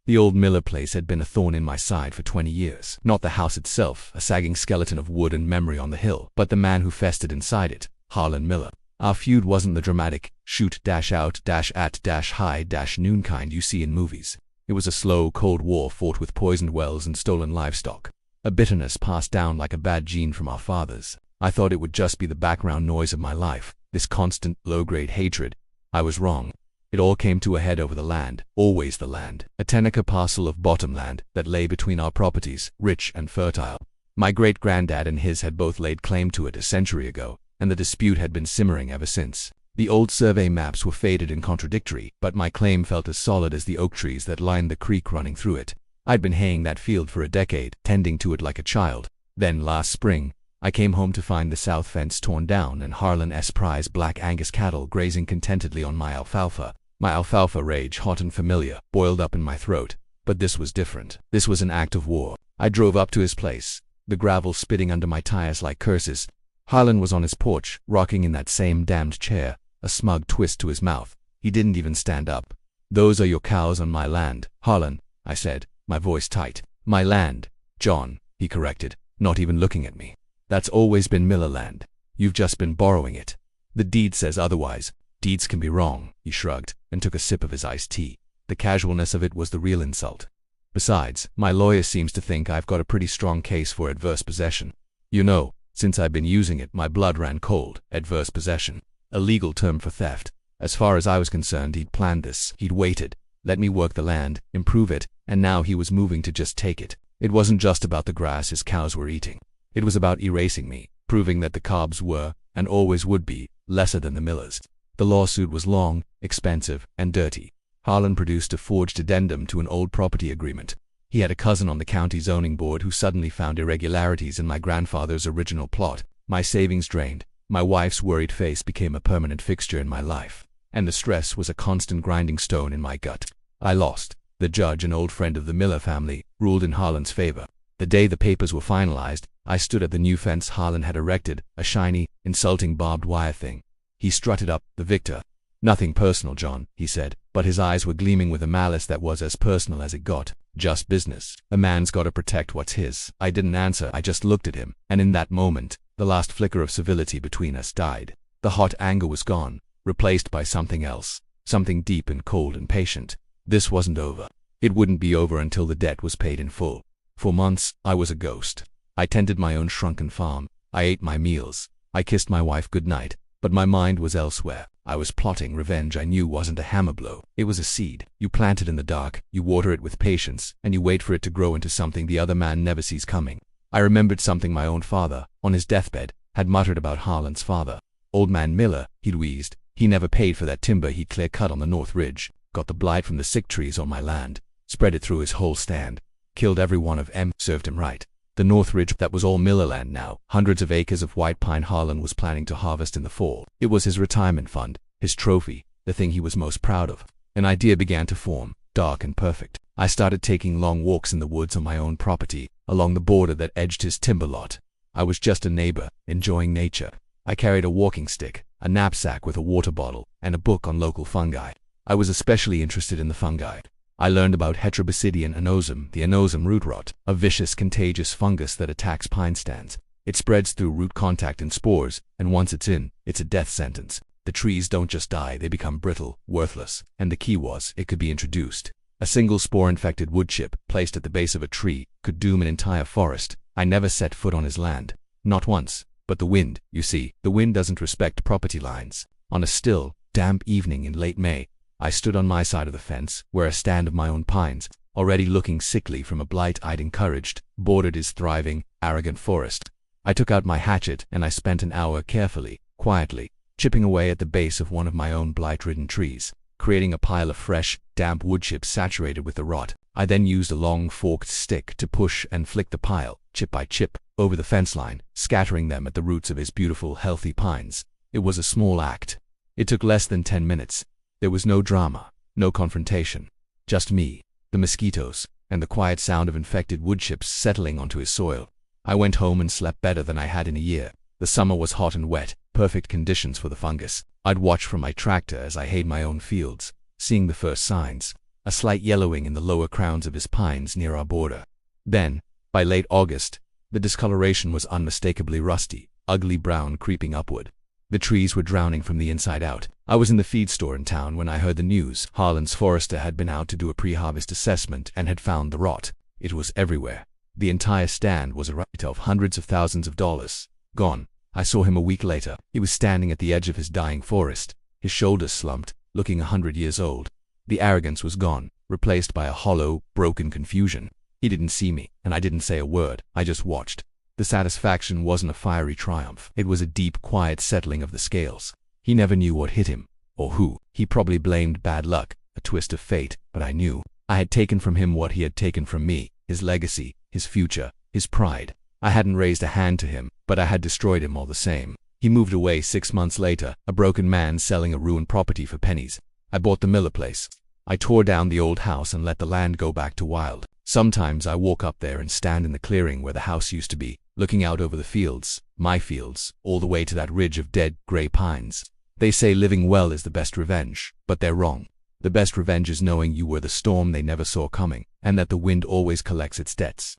The old Miller place had been a thorn in my side for 20 years. Not the house itself, a sagging skeleton of wood and memory on the hill, but the man who festered inside it, Harlan Miller. Our feud wasn't the dramatic, shoot-out-at-high-noon kind you see in movies. It was a slow, cold war fought with poisoned wells and stolen livestock. A bitterness passed down like a bad gene from our fathers. I thought it would just be the background noise of my life, this constant, low-grade hatred. I was wrong. It all came to a head over the land, always the land, a 10-acre parcel of bottomland that lay between our properties, rich and fertile. My great-granddad and his had both laid claim to it a century ago, and the dispute had been simmering ever since. The old survey maps were faded and contradictory, but my claim felt as solid as the oak trees that lined the creek running through it. I'd been haying that field for a decade, tending to it like a child. Then, last spring, I came home to find the south fence torn down and Harlan's prize Black Angus cattle grazing contentedly on my alfalfa. My alfalfa rage, hot and familiar, boiled up in my throat. But this was different. This was an act of war. I drove up to his place, the gravel spitting under my tires like curses. Harlan was on his porch, rocking in that same damned chair, a smug twist to his mouth. He didn't even stand up. "Those are your cows on my land, Harlan," I said, my voice tight. "My land, John," he corrected, not even looking at me. "That's always been Miller land. You've just been borrowing it. The deed says otherwise." "Deeds can be wrong," he shrugged, and took a sip of his iced tea. The casualness of it was the real insult. "Besides, my lawyer seems to think I've got a pretty strong case for adverse possession. You know, since I've been using it, my blood ran cold. Adverse possession. A legal term for theft. As far as I was concerned, he'd planned this. He'd waited, let me work the land, improve it, and now he was moving to just take it. It wasn't just about the grass his cows were eating. It was about erasing me, proving that the Cobbs were, and always would be, lesser than the Millers. The lawsuit was long, expensive, and dirty. Harlan produced a forged addendum to an old property agreement. He had a cousin on the county zoning board who suddenly found irregularities in my grandfather's original plot. My savings drained. My wife's worried face became a permanent fixture in my life, and the stress was a constant grinding stone in my gut. I lost. The judge, an old friend of the Miller family, ruled in Harlan's favor. The day the papers were finalized, I stood at the new fence Harlan had erected, a shiny, insulting barbed wire thing. He strutted up, the victor. "Nothing personal, John," he said, but his eyes were gleaming with a malice that was as personal as it got. "Just business. A man's got to protect what's his." I didn't answer, I just looked at him, and in that moment, the last flicker of civility between us died. The hot anger was gone, replaced by something else, something deep and cold and patient. This wasn't over. It wouldn't be over until the debt was paid in full. For months, I was a ghost. I tended my own shrunken farm. I ate my meals. I kissed my wife goodnight. But my mind was elsewhere. I was plotting revenge I knew wasn't a hammer blow. It was a seed. You plant it in the dark, you water it with patience, and you wait for it to grow into something the other man never sees coming. I remembered something my own father, on his deathbed, had muttered about Harlan's father. "Old man Miller," he'd wheezed. "He never paid for that timber he'd clear-cut on the North Ridge. Got the blight from the sick trees on my land. Spread it through his whole stand. Killed every one of 'em. Served him right." The North Ridge, that was all Miller land now. Hundreds of acres of white pine Harlan was planning to harvest in the fall. It was his retirement fund, his trophy, the thing he was most proud of. An idea began to form, dark and perfect. I started taking long walks in the woods on my own property, along the border that edged his timber lot. I was just a neighbor, enjoying nature. I carried a walking stick, a knapsack with a water bottle, and a book on local fungi. I was especially interested in the fungi. I learned about Heterobasidian anosum, the anosum root rot, a vicious, contagious fungus that attacks pine stands. It spreads through root contact and spores, and once it's in, it's a death sentence. The trees don't just die, they become brittle, worthless, and the key was, it could be introduced. A single spore-infected wood chip, placed at the base of a tree, could doom an entire forest. I never set foot on his land. Not once. But the wind, you see, the wind doesn't respect property lines. On a still, damp evening in late May, I stood on my side of the fence, where a stand of my own pines, already looking sickly from a blight I'd encouraged, bordered his thriving, arrogant forest. I took out my hatchet and I spent an hour carefully, quietly, chipping away at the base of one of my own blight-ridden trees, creating a pile of fresh, damp wood chips saturated with the rot. I then used a long forked stick to push and flick the pile, chip by chip, over the fence line, scattering them at the roots of his beautiful, healthy pines. It was a small act. It took less than 10 minutes. There was no drama, no confrontation. Just me, the mosquitoes, and the quiet sound of infected wood chips settling onto his soil. I went home and slept better than I had in a year. The summer was hot and wet, perfect conditions for the fungus. I'd watch from my tractor as I hayed my own fields, seeing the first signs. a slight yellowing in the lower crowns of his pines near our border. Then, by late August, the discoloration was unmistakably rusty, ugly brown creeping upward. The trees were drowning from the inside out. I was in the feed store in town when I heard the news. Harlan's forester had been out to do a pre-harvest assessment and had found the rot. It was everywhere. The entire stand was a write of hundreds of thousands of dollars. Gone. I saw him a week later. He was standing at the edge of his dying forest, his shoulders slumped, looking 100 years old. The arrogance was gone, replaced by a hollow, broken confusion. He didn't see me, and I didn't say a word. I just watched. The satisfaction wasn't a fiery triumph. It was a deep, quiet settling of the scales. He never knew what hit him, or who. He probably blamed bad luck, a twist of fate, but I knew. I had taken from him what he had taken from me, his legacy, his future, his pride. I hadn't raised a hand to him, but I had destroyed him all the same. He moved away 6 months later, a broken man selling a ruined property for pennies. I bought the Miller place. I tore down the old house and let the land go back to wild. Sometimes I walk up there and stand in the clearing where the house used to be, looking out over the fields, my fields, all the way to that ridge of dead, gray pines. They say living well is the best revenge, but they're wrong. The best revenge is knowing you were the storm they never saw coming, and that the wind always collects its debts.